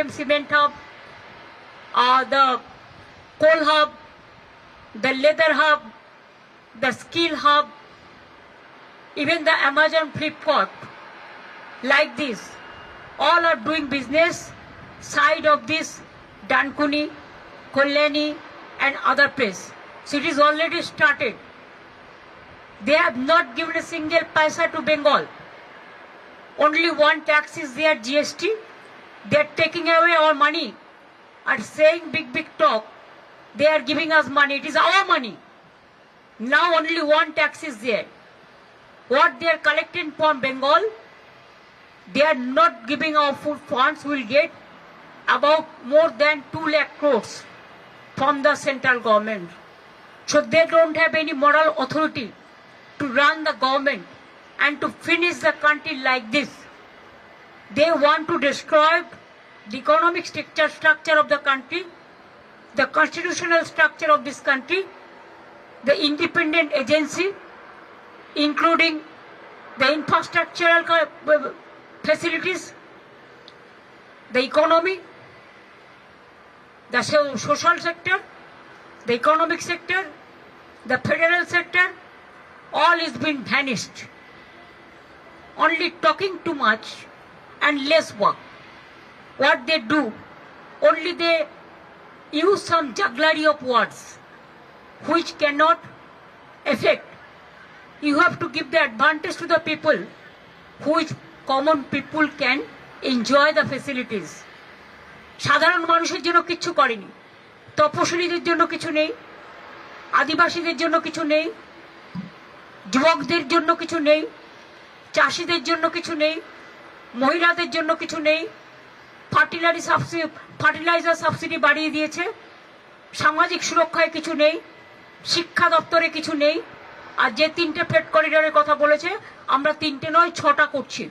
cement hub, the coal hub, the leather hub, the skill hub, even the Amazon Flipkart, like this, all are doing business side of this Dankuni, Kalyani and other place. So it is already started. They have not given a single paisa to Bengal. Only one tax is there, GST. They are taking away our money and saying big talk. They are giving us money. It is our money. Now only one tax is there. What they are collecting from Bengal, they are not giving our food funds. We will get about more than 2 lakh crores from the central government. So they don't have any moral authority to run the government and to finish the country like this. They want to destroy the economic structure of the country, the constitutional structure of this country, the independent agency, including the infrastructural facilities, the economy, the social sector, the economic sector, the federal sector, all is being vanished. Only talking too much and less work. What they do, only they use some jugglery of words which cannot affect. You have to give the advantage to the people, which common people can enjoy the facilities. সাধারণ মানুষের জন্য কিছু করেনি, তপশিলীদের জন্য কিছু নেই, আদিবাসীদের জন্য কিছু নেই, যুবকদের জন্য কিছু নেই, চাষিদের জন্য কিছু নেই, মহিলাদের জন্য কিছু নেই, ফার্টিলাইজার সাবসিডি বাড়িয়ে দিয়েছে, সামাজিক সুরক্ষায় কিছু নেই, শিক্ষা দপ্তরে কিছু নেই। আর যে 3টে ফ্রেট করিডোরের কথা বলেছে, আমরা 3টে নয় 6টা করছি।